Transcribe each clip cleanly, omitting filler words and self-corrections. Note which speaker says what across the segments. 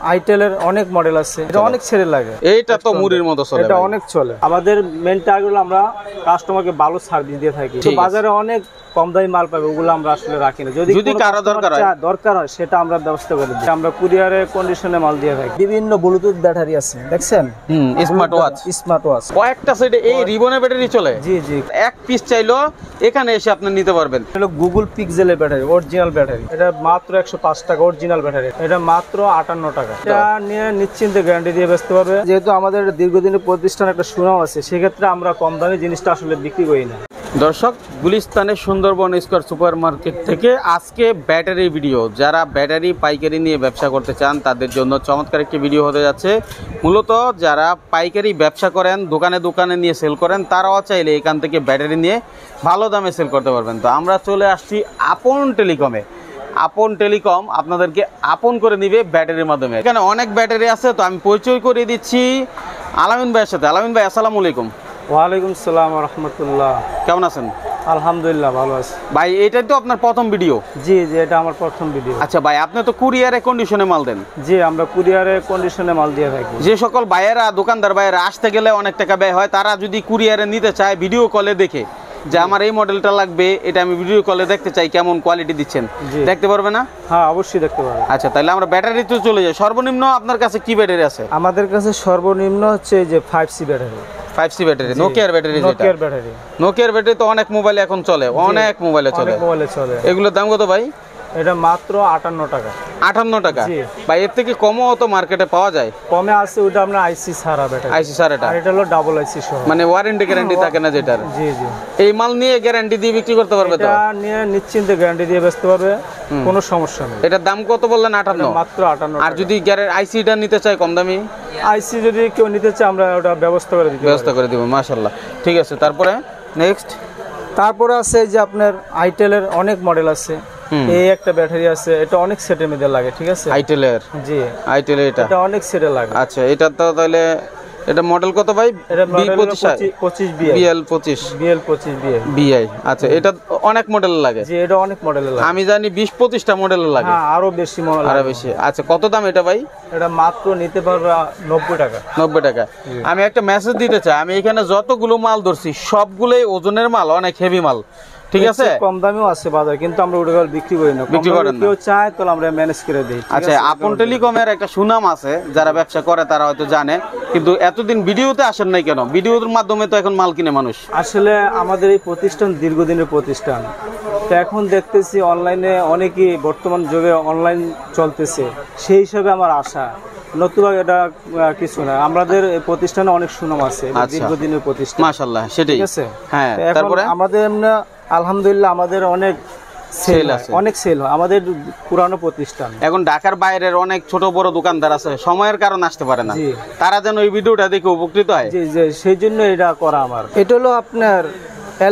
Speaker 1: আইটেলের অনেক মডেল আছে, এটা অনেক ছেড়ে লাগে।
Speaker 2: এইটা তো মুড়ির মতো চলে,
Speaker 1: এটা অনেক চলে। আমাদের মেন টার্গেট হলো আমরা কাস্টমারকে ভালো সার্ভিস দিয়ে থাকি। তো বাজারে অনেক কম দামি মাল পাবে, ওগুলো আমরা আসলে রাখি না। যদি
Speaker 2: কারো
Speaker 1: দরকার হয় সেটা আমরা ব্যবস্থা করে দিই। আমরা কুরিয়ারে কন্ডিশনে মাল দিয়ে থাকি। বিভিন্ন ব্লুটুথ ব্যাটারি আছে, দেখছেন?
Speaker 2: স্মার্ট ওয়াচ কয়েকটা সাইডে এই রিবনের ব্যাটারি চলে।
Speaker 1: জি জি,
Speaker 2: এক পিস চাইলো এখানে এসে আপনি নিতে পারবেন।
Speaker 1: হলো গুগল পিক্সেলের ব্যাটারি, অরিজিনাল ব্যাটারি। এটা মাত্র 105 টাকা অরিজিনাল ব্যাটারি। এটা মাত্র 58 টাকা। এটা নিয়ে নিশ্চিন্তে গ্যারান্টি দিয়ে বেচতে পারবে। যেহেতু আমাদের দীর্ঘদিনের প্রতিষ্ঠান একটা সুনাম আছে, সেক্ষেত্রে আমরা কম দামে জিনিসটা আসলে বিক্রি করি না।
Speaker 2: দর্শক, গুলিস্তানের সুন্দরবন স্কয়ার সুপার মার্কেট থেকে আজকে ব্যাটারি ভিডিও। যারা ব্যাটারি পাইকারি নিয়ে ব্যবসা করতে চান তাদের জন্য চমৎকার একটি ভিডিও হতে যাচ্ছে। মূলত যারা পাইকারি ব্যবসা করেন, দোকানে দোকানে নিয়ে সেল করেন, তারাও চাইলে এখান থেকে ব্যাটারি নিয়ে ভালো দামে সেল করতে পারবেন। তো আমরা চলে আসছি আপন টেলিকমে। আপন টেলিকম আপনাদেরকে আপন করে নিবে ব্যাটারির মাধ্যমে। এখানে অনেক ব্যাটারি আছে, তো আমি পরিচয় করিয়ে দিচ্ছি আলামিন ভাইয়ের সাথে। আলামিন ভাই, আসসালামু আলাইকুম।
Speaker 1: ওয়ালাইকুম সালাম ওয়া রাহমাতুল্লাহ।
Speaker 2: কেমন আছেন?
Speaker 1: আলহামদুলিল্লাহ, ভালো আছি
Speaker 2: ভাই। এটাই তো আপনার প্রথম ভিডিও?
Speaker 1: জি জি, এটা আমার প্রথম ভিডিও।
Speaker 2: আচ্ছা ভাই, আপনি তো কুরিয়ারে কন্ডিশনে মাল দেন?
Speaker 1: জি, আমরা কুরিয়ারে কন্ডিশনে মাল দিয়ে থাকি।
Speaker 2: যে সকল ভাইয়েরা, দোকানদার ভাইয়েরা আসতে গেলে অনেক টাকা ব্যয় হয়, তারা যদি কুরিয়ারে নিতে চায়, ভিডিও কলে দেখে যে আমার এই মডেলটা লাগবে, এটা আমি ভিডিও কলে দেখতে চাই কেমন কোয়ালিটি দিচ্ছেন, দেখতে পারবে না?
Speaker 1: হ্যাঁ, অবশ্যই দেখতে পারবে।
Speaker 2: আচ্ছা, তাহলে আমরা ব্যাটারিতে চলে যাই। সর্বনিম্ন আপনার কাছে কি ব্যাটারি আছে?
Speaker 1: আমাদের কাছে সর্বনিম্ন হচ্ছে যে 5C ব্যাটারি।
Speaker 2: 5C ব্যাটারি, নোকিয়ার ব্যাটারি। নোকিয়ার ব্যাটারি তো অনেক মোবাইলে এখন চলে, অনেক মোবাইলে চলে। এগুলোর দাম কত ভাই?
Speaker 1: এটা মাত্র 58 টাকা।
Speaker 2: 58 টাকা? ভাই, এর থেকে কমও তো মার্কেটে পাওয়া যায়?
Speaker 1: কমে আছে, ওটা আমরা আইসি ছাড়া ব্যাটারি।
Speaker 2: আইসি ছাড়া,
Speaker 1: আর এটা হলো ডাবল আইসি সহ।
Speaker 2: মানে ওয়ারেন্টি গ্যারান্টি থাকে না যেটার?
Speaker 1: জি জি।
Speaker 2: এই মাল নিয়ে গ্যারান্টি দিয়ে বিক্রি করতে পারবে তো?
Speaker 1: এটা নিয়ে নিশ্চিন্তে গ্যারান্টি দিয়ে বেচতে পারবে, কোনো সমস্যা নেই।
Speaker 2: এটার দাম কত বললেন? 58?
Speaker 1: মাত্র 58।
Speaker 2: আর যদি আইসিটা নিতে চাই কম দামি?
Speaker 1: আইসি যদি কেউ নিতে চায়, আমরা ওটা ব্যবস্থা করে দিব।
Speaker 2: মাশাআল্লাহ, ঠিক আছে। তারপরে নেক্সট?
Speaker 1: তারপরে আছে যে আপনার আইটেলের অনেক মডেল আছে। এই একটা ব্যাটারি আছে, এটা অনেক সেটের মধ্যে লাগে, ঠিক আছে?
Speaker 2: আইটেলের?
Speaker 1: জি,
Speaker 2: আইটেলের এটা
Speaker 1: অনেক সেটে লাগে।
Speaker 2: আচ্ছা, এটা তো তাহলে এটা মডেল কত ভাই?
Speaker 1: এটা B25
Speaker 2: BL25BI। আচ্ছা, এটা অনেক মডেল লাগে?
Speaker 1: জি, এটা অনেক মডেল লাগে।
Speaker 2: আমি জানি 20-25টা মডেল লাগে।
Speaker 1: হ্যাঁ, আরো বেশি মডেল,
Speaker 2: আরো বেশি। আচ্ছা, কত দাম এটা ভাই?
Speaker 1: এটা মাত্র নিতে পারবে 90 টাকা।
Speaker 2: 90 টাকা। আমি একটা মেসেজ দিতে চাই, আমি এখানে যতগুলো মাল ধরছি সবগুলোই ওজনের মাল, অনেক হেভি মাল, ঠিক আছে?
Speaker 1: কম দামেও আছে বাজার, কিন্তু আমরা ওটা বিক্রি করি না।
Speaker 2: বিক্রি করেন না?
Speaker 1: কেউ চায় তাহলে আমরা ম্যানেজ করে দেই।
Speaker 2: আচ্ছা, আপন টেলিকমের একটা সুনাম আছে, যারা ব্যবসা করে তারা হয়তো জানে, কিন্তু এতদিন ভিডিওতে আসেন নাই কেন? ভিডিওর মাধ্যমে তো এখন মাল কিনে মানুষ।
Speaker 1: আসলে আমাদের এই প্রতিষ্ঠান দীর্ঘদিনের প্রতিষ্ঠান, তো এখন দেখতেছি অনলাইনে অনেকেই, বর্তমান যুগে অনলাইন চলতেছে, সেই হিসাবে আমার আশা। নতুবা এটা কিছু না, আমাদের প্রতিষ্ঠানে অনেক সুনাম আছে, দীর্ঘদিনের প্রতিষ্ঠান।
Speaker 2: মাশাআল্লাহ, সেটাই।
Speaker 1: ঠিক আছে?
Speaker 2: হ্যাঁ। তারপরে
Speaker 1: আমাদের আলহামদুলিল্লাহ আমাদের অনেক সেল আছে, অনেক সেল হয়। আমাদের পুরানো প্রতিষ্ঠান।
Speaker 2: এখন ঢাকার বাইরের অনেক ছোট বড় দোকানদার আছে, সময়ের কারণে আসতে পারে না, তারা যেন এই ভিডিওটা দেখে উপকৃত হয়।
Speaker 1: জি জি, সেই জন্য এটা করা আমার। এটা হলো আপনার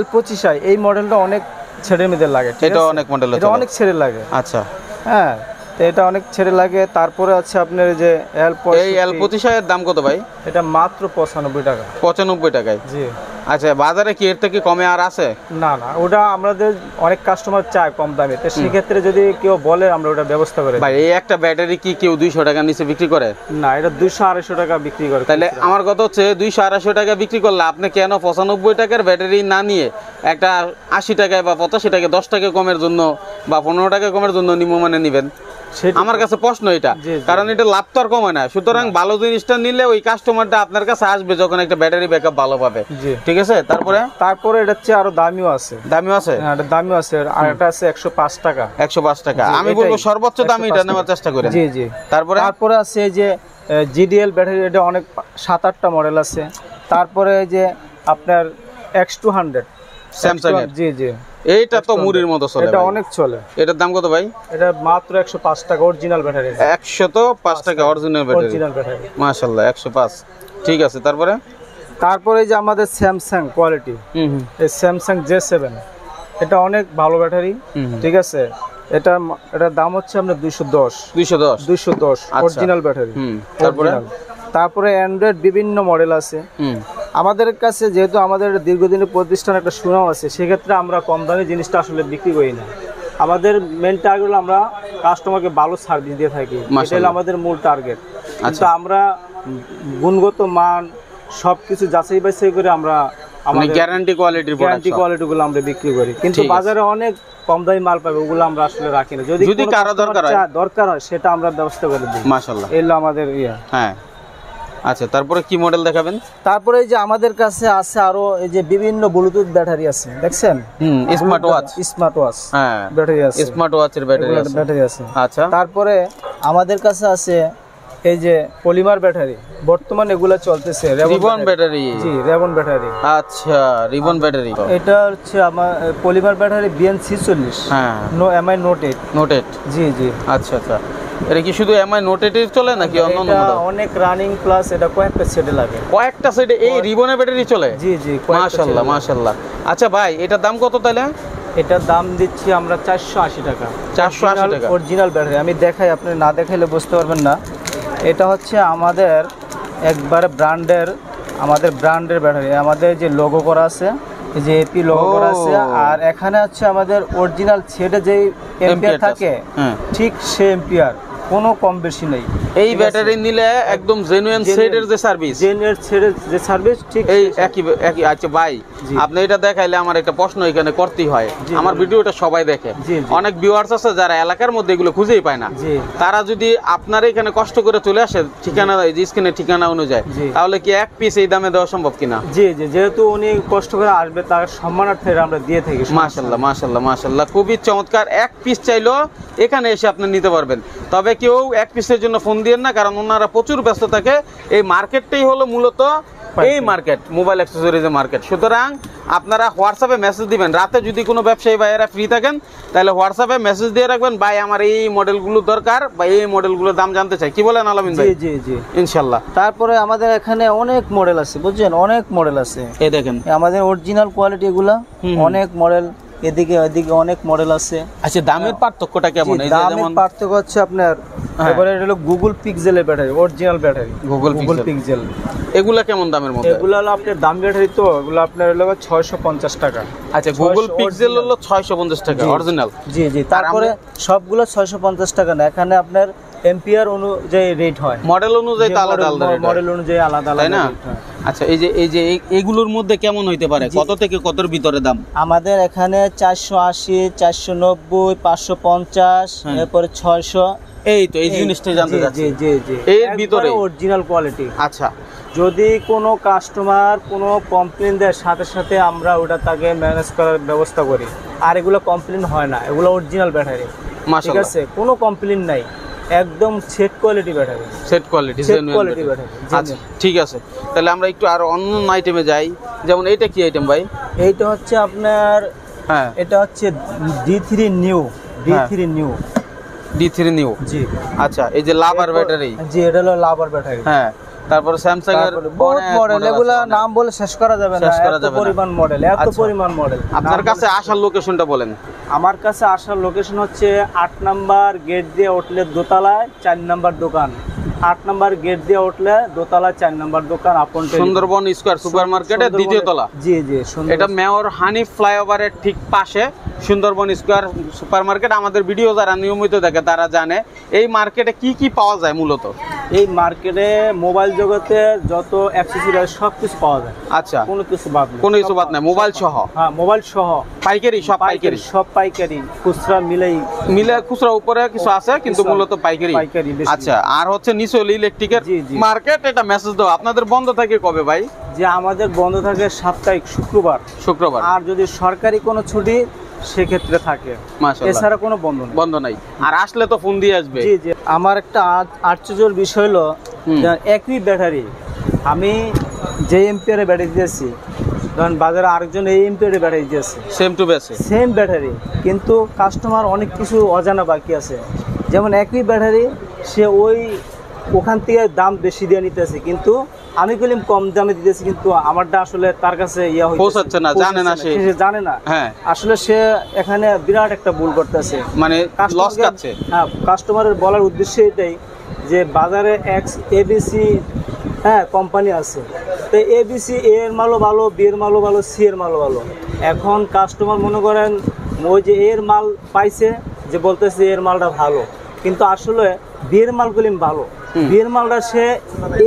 Speaker 1: L25i। এই মডেলটা অনেক ছেড়ে মেয়েদের লাগে।
Speaker 2: এটা অনেক মডেল,
Speaker 1: এটা অনেক ছেড়ে লাগে।
Speaker 2: আচ্ছা,
Speaker 1: হ্যাঁ, এটা অনেক ছেড়ে লাগে। তারপরে আছে আপনার যে
Speaker 2: L25i এর দাম কত ভাই?
Speaker 1: এটা মাত্র 95 টাকা।
Speaker 2: 95 টাকায়? জি। আচ্ছা, বাজারে কি এর থেকে কমে আর আছে?
Speaker 1: না না, ওটা আমাদের অনেক কাস্টমার চায় কম দামে, তো সেক্ষেত্রে যদি কেউ বলে আমরা ওটা ব্যবস্থা করে।
Speaker 2: ভাই, এই একটা ব্যাটারি কি কেউ 200 টাকার নিচে বিক্রি করে?
Speaker 1: না, এটা 200-250 টাকা বিক্রি করে।
Speaker 2: তাহলে আমার কথা হচ্ছে 200-250 টাকা বিক্রি করলে আপনি কেন 95 টাকার ব্যাটারি না নিয়ে একটা 80 টাকায় বা 85 টাকায় 10 টাকা কমের জন্য বা 15 টাকা কমের জন্য নিম্নমানে নেবেন? আমার কাছে প্রশ্ন এটা, কারণ এটা লাভ তো আর কমে না। সুতরাং ভালো জিনিসটা নিলে ওই কাস্টমারটা আপনার কাছে আসবে যখন একটা ব্যাটারি ব্যাকআপ ভালো পাবে, ঠিক আছে?
Speaker 1: তারপরে এটা হচ্ছে আরো দামিও আছে।
Speaker 2: দামিও আছে?
Speaker 1: হ্যাঁ, এটা দামিও আছে। আর এটা আছে 105 টাকা।
Speaker 2: 105 টাকা। আমি বলবো সর্বোচ্চ দামি এটা নেওয়ার চেষ্টা করেন।
Speaker 1: জি জি। তারপরে আছে যে GDL ব্যাটারি, এটা অনেক 7-8টা মডেল আছে। তারপরে যে আপনার X200
Speaker 2: স্যামসাং এর।
Speaker 1: জি জি,
Speaker 2: এইটা তো মুড়ির মতো চলে,
Speaker 1: এটা অনেক চলে।
Speaker 2: এটার দাম কত ভাই?
Speaker 1: এটা মাত্র 105 টাকা অরিজিনাল ব্যাটারি।
Speaker 2: 105 টাকা অরিজিনাল ব্যাটারি? মাশাআল্লাহ, 105। ঠিক আছে। তারপরে
Speaker 1: যে আমাদের স্যামসাং কোয়ালিটি, এই স্যামসাং J7, এটা অনেক ভালো ব্যাটারি, ঠিক আছে? এটার দাম হচ্ছে আপনার 210 অরিজিনাল ব্যাটারি। তারপরে অ্যান্ড্রয়েড বিভিন্ন মডেল আছে আমাদের কাছে। যেহেতু আমাদের দীর্ঘদিনের প্রতিষ্ঠান একটা সুনাম আছে, সেক্ষেত্রে আমরা কম দামে জিনিসটা আসলে বিক্রি করি না। আমাদের মেন টার্গেট হলো আমরা কাস্টমারকে ভালো সার্ভিস দিয়ে থাকি, এটা হলো আমাদের মূল টার্গেট। কিন্তু আমরা গুণগত মান সবকিছু যাচাই বাছাই করে আমরা আমাদের গ্যারান্টি কোয়ালিটিগুলো আমরা বিক্রি করি। কিন্তু বাজারে অনেক কম দামি মাল পাবে, ওগুলো আমরা আসলে রাখি না। যদি কারো দরকার হয় সেটা আমরা ব্যবস্থা করে দিই।
Speaker 2: মাশাআল্লাহ,
Speaker 1: এই হলো আমাদের
Speaker 2: হ্যাঁ। আচ্ছা, তারপরে কি মডেল দেখাবেন?
Speaker 1: তারপরে এই যে আমাদের কাছে আছে আরো এই যে বিভিন্ন ব্লুটুথ ব্যাটারি আছে, দেখছেন?
Speaker 2: স্মার্ট ওয়াচ,
Speaker 1: হ্যাঁ, ব্যাটারি আছে,
Speaker 2: স্মার্ট ওয়াচের ব্যাটারি আছে। আচ্ছা,
Speaker 1: তারপরে আমাদের কাছে আছে এই যে পলিমার ব্যাটারি, বর্তমানে এগুলা চলতেছে
Speaker 2: রিবন ব্যাটারি।
Speaker 1: জি, রিবন ব্যাটারি।
Speaker 2: আচ্ছা, রিবন ব্যাটারি,
Speaker 1: এটা হচ্ছে আমার পলিমার ব্যাটারি BN46।
Speaker 2: হ্যাঁ,
Speaker 1: MI Note 8। জি জি।
Speaker 2: আচ্ছা আচ্ছা, এটা কি শুধু MI Note 8 চলে নাকি অন্য মডেল?
Speaker 1: অনেক রানিং প্লাস এটা কয়েকটা সেটে লাগে,
Speaker 2: কয়েকটা সেটে এই রিবনের ব্যাটারি চলে?
Speaker 1: জি জি,
Speaker 2: মাশাআল্লাহ মাশাআল্লাহ। আচ্ছা ভাই, এটার দাম কত তাহলে?
Speaker 1: এটার দাম দিচ্ছি আমরা 480 টাকা।
Speaker 2: 480 টাকা
Speaker 1: অরিজিনাল ব্যাটারি। আমি দেখাই, আপনি না দেখাইলে বুঝতে পারবেন না। এটা হচ্ছে আমাদের একবারে ব্র্যান্ডের ব্যাটারি। আমাদের যে লোগো করা আছে, এই যে এপি লোগো করা আছে, আর এখানে হচ্ছে আমাদের অরিজিনাল সেটে যে এম্পিয়ার থাকে ঠিক সে এম্পিয়ার, কোনো কম বেশি নেই।
Speaker 2: এই ব্যাটারি নিলে একদম জেনুইন সেটের যে সার্ভিস ঠিক এই একই। আচ্ছা ভাই, আপনি এটা দেখাইলে আমার একটা প্রশ্ন এখানে করতেই হয়। আমার ভিডিওটা সবাই দেখে, অনেক ভিউয়ার্স আছে যারা এলাকার মধ্যে এগুলো খুঁজেই পায় না। তারা যদি আপনার এখানে কষ্ট করে চলে আসে ঠিকানা, এই যে স্ক্রিনে ঠিকানা অনুযায়ী, তাহলে কি এক পিস এই দামে দেওয়া সম্ভব কিনা?
Speaker 1: জি জি, যেহেতু উনি কষ্ট করে আসবে তার সম্মানার্থে আমরা দিয়ে থাকি।
Speaker 2: মাশাআল্লাহ মাশাআল্লাহ মাশাআল্লাহ, খুবই চমৎকার। এক পিস চাইলেও এখানে এসে আপনি নিতে পারবেন। তবে কেউ এক পিসের জন্য ফোন দিয়েন না, কারণ ওনারা প্রচুর ব্যস্ত থাকে। এই মার্কেটটাই হলো মূলত এই মার্কেট, মোবাইল অ্যাক্সেসরিজের মার্কেট। সুতরাং আপনারা হোয়াটসঅ্যাপে মেসেজ দিবেন। রাতে যদি কোনো ব্যবসায়ী ভাইয়েরা ফ্রি থাকেন, তাহলে হোয়াটসঅ্যাপে মেসেজ দিয়ে রাখবেন, ভাই আমার এই মডেলগুলো দরকার বা এই মডেলগুলোর দাম জানতে চাই। কি বলেন আলামিন ভাই?
Speaker 1: জি জি জি,
Speaker 2: ইনশাআল্লাহ।
Speaker 1: তারপরে আমাদের এখানে অনেক মডেল আছে, বুঝছেন, অনেক মডেল আছে।
Speaker 2: এই দেখেন
Speaker 1: আমাদের অরিজিনাল কোয়ালিটি এগুলা, অনেক মডেল, এদিকে ওইদিকে অনেক মডেল আছে।
Speaker 2: আচ্ছা, দামের পার্থক্যটা কেমন? এই
Speaker 1: দামের পার্থক্য হচ্ছে আপনার এবারে হলো গুগল পিক্সেলের battery, original battery Google pixel.
Speaker 2: এগুলা কেমন দামের মধ্যে?
Speaker 1: এগুলা হলো আপনার দাম ব্যাটারি, তো এগুলো আপনার হলো 650 টাকা।
Speaker 2: আচ্ছা, গুগল পিক্সেল হলো 650 টাকা অরিজিনাল।
Speaker 1: জি জি। তারপরে সবগুলো 650 টাকা না, এখানে আপনার এম্পিয়ার অনুযায়ী রেট হয়,
Speaker 2: মডেল অনুযায়ী আলাদা আলাদা,
Speaker 1: মডেল অনুযায়ী আলাদা আলাদা, তাই না?
Speaker 2: আচ্ছা, এই যে এগুলোর মধ্যে কেমন হইতে পারে, কত থেকে কতর ভিতরে দাম?
Speaker 1: আমাদের এখানে 480, 490, 550, এরপরে 600।
Speaker 2: এই তো এই জিনিসটা জানতে চাচ্ছি।
Speaker 1: জি জি জি,
Speaker 2: এর ভিতরে
Speaker 1: অরিজিনাল কোয়ালিটি।
Speaker 2: আচ্ছা,
Speaker 1: যদি কোনো কাস্টমার কোনো কমপ্লেন দেয়, সাথে সাথে আমরা ওটা তাকে ম্যানেজ করার ব্যবস্থা করি। আর এগুলো কমপ্লেন হয় না, এগুলো অরিজিনাল ব্যাটারি, ঠিক আছে, কোনো কমপ্লেন নাই, একদম set quality battery,
Speaker 2: set quality
Speaker 1: battery.
Speaker 2: আচ্ছা ঠিক আছে, তাহলে আমরা একটু আর অন্য আইটেমে যাই। যেমন এইটা কি আইটেম ভাই?
Speaker 1: এইটা হচ্ছে আপনার, এটা হচ্ছে D3 নিউ। জি।
Speaker 2: আচ্ছা, এই যে লাভার ব্যাটারি।
Speaker 1: জি, এটা হলো লাভার ব্যাটারি।
Speaker 2: হ্যাঁ, তারপর স্যামসাং এর
Speaker 1: বহুত মডেল, এগুলা নাম বলে শেষ করা যাবে না, এত পরিমাণ মডেল।
Speaker 2: আপনার কাছে আসার লোকেশনটা বলেন।
Speaker 1: আমার কাছে আসার লোকেশন হচ্ছে 8 নাম্বার গেট দিয়ে উঠলে দোতলায় 4 নাম্বার দোকান। 8 নাম্বার গেট দিয়ে উঠলে দোতলায় 4 নাম্বার দোকান, আপন
Speaker 2: সুন্দরবন স্কয়ার সুপার মার্কেটের দ্বিতীয় তলা।
Speaker 1: জি জি,
Speaker 2: এটা মেয়র হানিফ ফ্লাইওভারের ঠিক পাশে সুন্দরবন স্কয়ার সুপার মার্কেট। আমাদের ভিডিও যারা নিয়মিত দেখে তারা জানে এই মার্কেটে কি কি পাওয়া যায়। মূলত
Speaker 1: এই মার্কেটে মোবাইল জগতে যত অ্যাক্সেসরি সব কিছু পাওয়া যায়।
Speaker 2: আচ্ছা,
Speaker 1: কোনো কিছু বাদ
Speaker 2: নাই, মোবাইল সহ।
Speaker 1: হ্যাঁ, মোবাইল সহ,
Speaker 2: পাইকারি, সব
Speaker 1: পাইকারি, খুচরা
Speaker 2: মিলে খুচরা উপরে কিছু আছে, কিন্তু মূলত পাইকারি। আচ্ছা, আর হচ্ছে নিচে হলো ইলেকট্রিকের মার্কেট। এটা মেসেজ দাও, আপনাদের বন্ধ থাকে কবে ভাই?
Speaker 1: যে আমাদের বন্ধ থাকে সাপ্তাহিক শুক্রবার। আর যদি সরকারি কোনো ছুটি সেক্ষেত্রে থাকে, এছাড়া কোনো
Speaker 2: বন্ধ নাই। আর আসলে তো ফোন দিয়ে আসবে।
Speaker 1: জি জি। আমার একটা আশ্চর্যের বিষয় হলো, একই ব্যাটারি আমি যে এম্পিয়ারের ব্যাটারি দিয়েছি, ধরেন বাজারে আরেকজন এই এম্পিয়ারের ব্যাটারি দিয়েছে, সেম ব্যাটারি, কিন্তু কাস্টমার অনেক কিছু অজানা বাকি আছে। যেমন একই ব্যাটারি সে ওখান থেকে দাম বেশি দিয়ে নিতেছে, কিন্তু আমি বলি কম দামে দিতেছি, কিন্তু আমারটা আসলে তার কাছে
Speaker 2: পৌঁছাচ্ছে না,
Speaker 1: সে জানে না। আসলে সে এখানে বিরাট একটা ভুল করতেছে,
Speaker 2: মানে লস খাচ্ছে।
Speaker 1: হ্যাঁ, কাস্টমারের বলার উদ্দেশ্য এটাই যে বাজারে ABC কোম্পানি আছে, তো ABC A এর মালও ভালো, B এর মালও ভালো, C এর মালও ভালো। এখন কাস্টমার মনে করেন ওই যে এর মাল পাইছে যে বলতেছে এর মালটা ভালো, কিন্তু আসলে বিয়ের মালগুলি ভালো, বিয়ের মালটা সে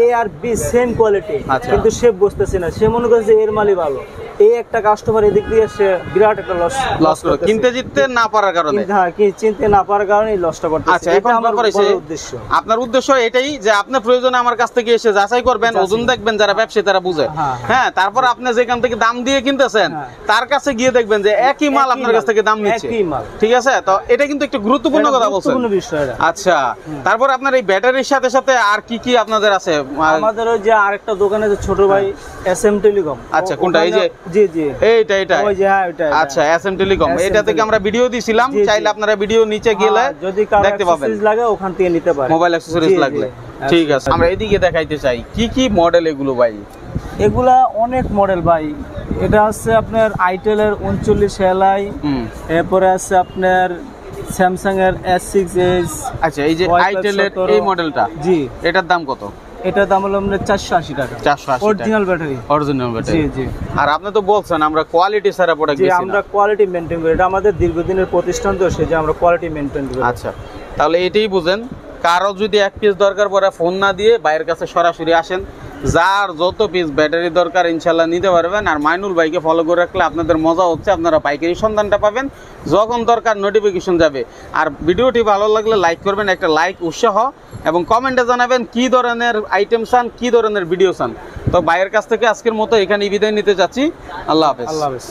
Speaker 1: এ আর বি সেম কোয়ালিটি, কিন্তু সে বুঝতেছে না, সে মনে করছে এর মালই ভালো। এই একটা কাস্টমার এদিক দিয়ে সে বিরাট একটা লস করে
Speaker 2: কিনতে জিততে না পারার কারণে।
Speaker 1: হ্যাঁ, কি চিনতে না পারার কারণে লসটা করতেছে।
Speaker 2: আচ্ছা, এখন আমার উদ্দেশ্য, আপনার উদ্দেশ্য এটাই যে আপনি প্রয়োজনে আমার কাছ থেকে এসে যাচাই করবেন, ওজন দেখবেন, যারা ব্যবসায়ী তারা বুঝে। হ্যাঁ, তারপর আপনি যেখান থেকে দাম দিয়ে কিনতেছেন তার কাছে গিয়ে দেখবেন যে একই মাল আপনার কাছ থেকে দাম নিচ্ছে, ঠিক আছে? তো এটা কিন্তু একটু গুরুত্বপূর্ণ কথা বলছেন। আচ্ছা, তারপর আপনার এই ব্যাটারির সাথে সাথে আর কি কি আপনাদের আছে?
Speaker 1: আমাদের ওই যে আরেকটা দোকানে যে ছোট ভাই SM টেলিকম।
Speaker 2: আচ্ছা, কোনটা? এই যে
Speaker 1: জি জি
Speaker 2: এইটা ওই যে, হ্যাঁ ওইটা। আচ্ছা, SM টেলিকম, এটা থেকে আমরা ভিডিও দিছিলাম, চাইলে আপনারা ভিডিও নিচে গেলে
Speaker 1: যদি দেখতে পাবেন, লাগে ওখান থেকে নিতে পারেন
Speaker 2: মোবাইল অ্যাকসেসরিজ লাগলে। ঠিক আছে, আমরা এদিকে দেখাইতে চাই কি কি মডেল এগুলো ভাই।
Speaker 1: এগুলা অনেক মডেল ভাই। এটা আছে আপনার আইটেল এর 39 Li, এরপরে আছে আপনার স্যামসাং এর S6 Edge।
Speaker 2: আচ্ছা, এই যে আইটেল এর এই মডেলটা,
Speaker 1: জি,
Speaker 2: এটার দাম কত?
Speaker 1: এটার দাম হলো আপনার 480 টাকা।
Speaker 2: 480
Speaker 1: অরিজিনাল ব্যাটারি,
Speaker 2: অরিজিনাল ব্যাটারি।
Speaker 1: জি জি।
Speaker 2: আর আপনি তো বলছেন আমরা কোয়ালিটি ছাড়া প্রোডাক্ট দিছি না।
Speaker 1: আমরা কোয়ালিটি মেইনটেইন করি, এটা আমাদের দীর্ঘদিনের প্রতিষ্ঠান, তো সেজন্য আমরা কোয়ালিটি মেইনটেইন করি।
Speaker 2: আচ্ছা, তাহলে এটাই বুঝেন, কারো যদি এক পিস দরকার পড়ে ফোন না দিয়ে বাইরের কাছে সরাসরি আসেন, যার যত পিস ব্যাটারি দরকার ইনশাল্লাহ নিতে পারবেন। আর মাইনুল ভাইকে ফলো করে রাখলে আপনাদের মজা হচ্ছে, আপনারা পাইকারি সন্ধানটা পাবেন, যখন দরকার নোটিফিকেশন যাবে। আর ভিডিওটি ভালো লাগলে লাইক করবেন, একটা লাইক উৎসাহ, এবং কমেন্টে জানাবেন কি ধরনের আইটেম চান, কি ধরনের ভিডিও চান। তো ভাইয়ের কাছ থেকে আজকের মতো এখানে বিদায় নিতে চাচ্ছি। আল্লাহ হাফেজ।
Speaker 1: আল্লাহ হাফেজ।